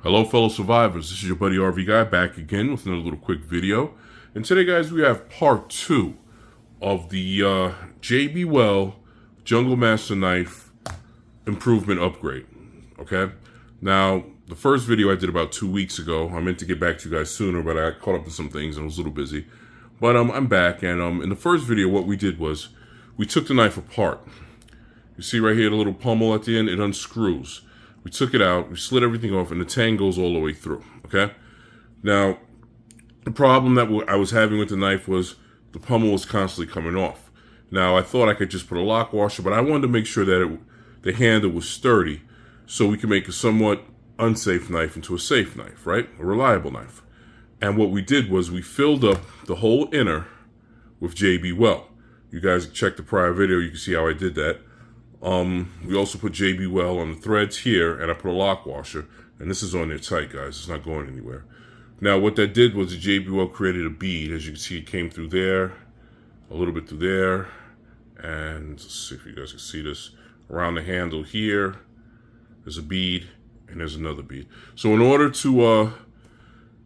Hello fellow survivors, this is your buddy RV Guy back again with another little quick video. And today guys we have part 2 of the JB Weld Jungle Master Knife improvement upgrade. Okay, now the first video I did about 2 weeks ago. I meant to get back to you guys sooner, but I got caught up with some things and I was a little busy. But I'm back, and in the first video what we did was we took the knife apart. You see right here the little pummel at the end, it unscrews. We took it out, we slid everything off, and the tang goes all the way through, okay? Now, the problem that I was having with the knife was the pummel was constantly coming off. Now, I thought I could just put a lock washer, but I wanted to make sure that the handle was sturdy so we could make a somewhat unsafe knife into a safe knife, right? A reliable knife. And what we did was we filled up the whole inner with JB Weld. You guys check the prior video, you can see how I did that. We also put JB Weld on the threads here, and I put a lock washer, and this is on there tight, guys. It's not going anywhere. Now, what that did was the JB Weld created a bead. As you can see, it came through there, a little bit through there, and let's see if you guys can see this. Around the handle here, there's a bead, and there's another bead. So in order to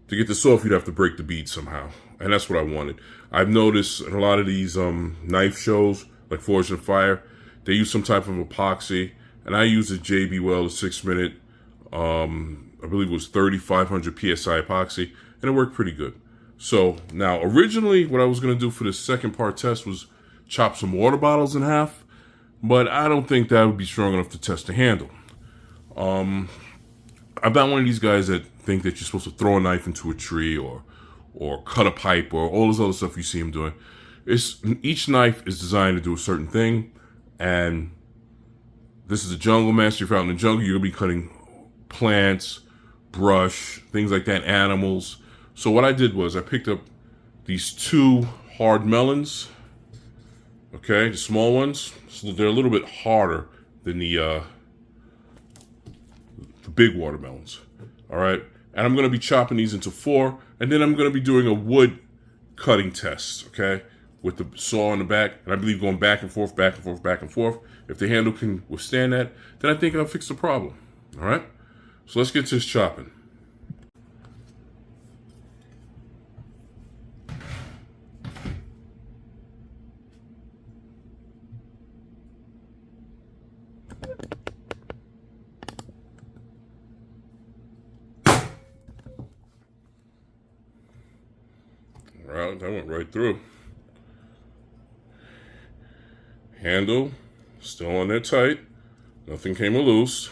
get this off, you'd have to break the bead somehow, and that's what I wanted. I've noticed in a lot of these knife shows, like Forged in Fire, they use some type of epoxy, and I use a JB Weld, a 6-minute, I believe it was 3,500 PSI epoxy, and it worked pretty good. So now, originally, what I was going to do for this second part test was chop some water bottles in half, but I don't think that would be strong enough to test the handle. I'm not one of these guys that think that you're supposed to throw a knife into a tree or cut a pipe or all this other stuff you see them doing. Each knife is designed to do a certain thing. And this is a jungle master. If you're out in the jungle, you're gonna be cutting plants, brush, things like that, animals. So what I did was I picked up these 2 hard melons, okay, the small ones. So they're a little bit harder than the big watermelons, all right? And I'm gonna be chopping these into 4, and then I'm gonna be doing a wood cutting test, okay? With the saw in the back, and I believe going back and forth, back and forth, back and forth. If the handle can withstand that, then I think I'll fix the problem. All right? So let's get to this chopping. All right, that went right through. Handle still on there tight, nothing came loose.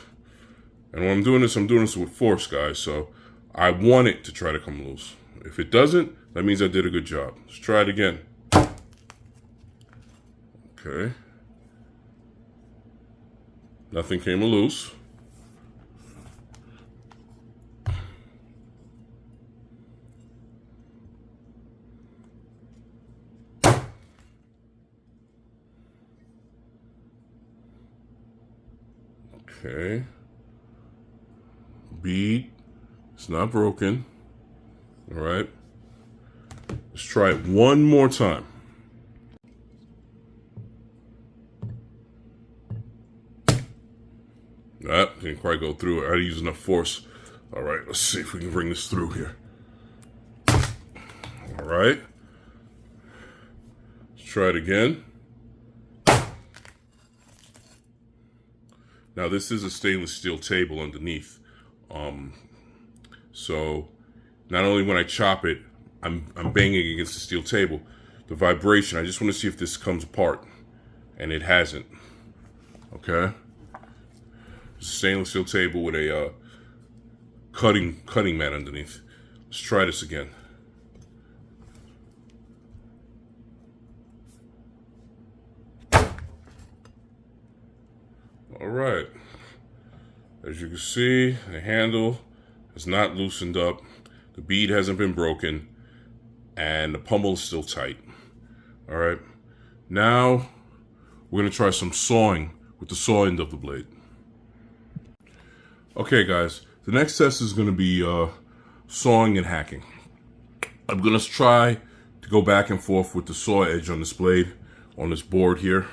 And when I'm doing this with force, guys, so I want it to try to come loose. If it doesn't, that means I did a good job. Let's try it again. Okay, nothing came loose. Okay, bead, it's not broken. All right, let's try it one more time. That didn't quite go through. I had to use enough force. All right, let's see if we can bring this through here. All right, let's try it again. Now this is a stainless steel table underneath, so not only when I chop it, I'm banging against the steel table. The vibration, I just want to see if this comes apart, and it hasn't. Okay, it's a stainless steel table with a cutting mat underneath. Let's try this again. All right, as you can see, the handle is not loosened up, the bead hasn't been broken, and the pummel is still tight. All right, now we're gonna try some sawing with the saw end of the blade. Okay guys, the next test is gonna be sawing and hacking. I'm gonna try to go back and forth with the saw edge on this blade, on this board here.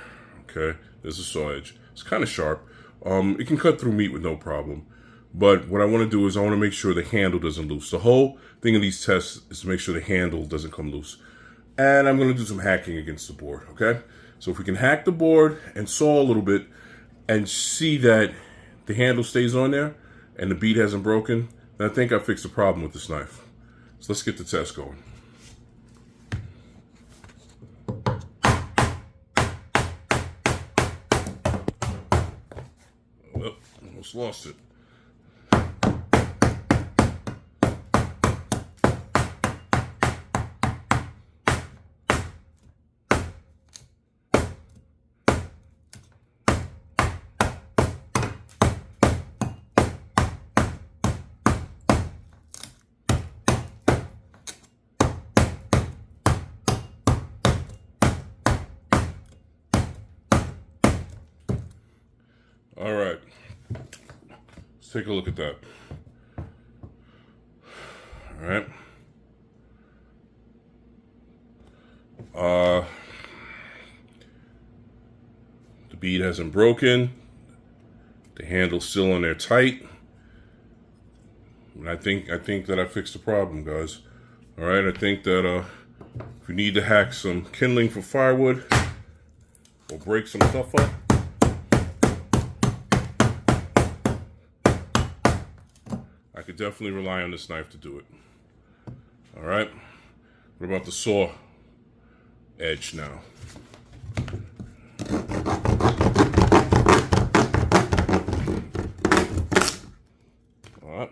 Okay, there's a saw edge. It's kind of sharp. It can cut through meat with no problem. But what I want to do is I want to make sure the handle doesn't loose. The whole thing of these tests is to make sure the handle doesn't come loose. And I'm going to do some hacking against the board, okay? So if we can hack the board and saw a little bit and see that the handle stays on there and the bead hasn't broken, then I think I fixed the problem with this knife. So let's get the test going. Well, almost lost it. All right, let's take a look at that. All right. The bead hasn't broken. The handle's still on there tight. And I think that I fixed the problem, guys. All right, I think that if we need to hack some kindling for firewood or break some stuff up, I could definitely rely on this knife to do it. All right. What about the saw edge now? All right.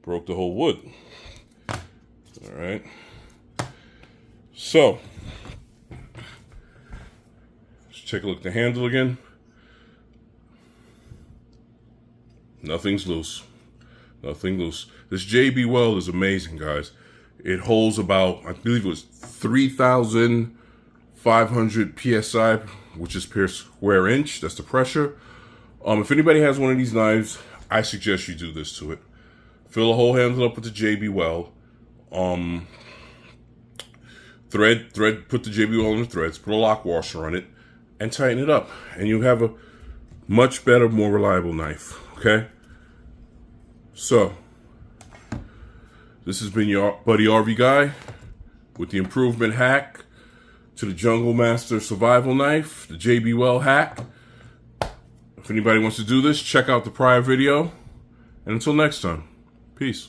Broke the whole wood. All right. So, let's take a look at the handle again. Nothing's loose. Nothing loose. This JB Weld is amazing, guys. It holds about, I believe it was 3,500 PSI, which is per square inch. That's the pressure. If anybody has one of these knives, I suggest you do this to it. Fill the whole handle up with the JB Weld. Put the JB Weld in the threads, put a lock washer on it, and tighten it up. And you have a much better, more reliable knife, okay? So, this has been your buddy RV Guy with the improvement hack to the Jungle Master survival knife, the JB Weld hack. If anybody wants to do this, check out the prior video. And until next time, peace.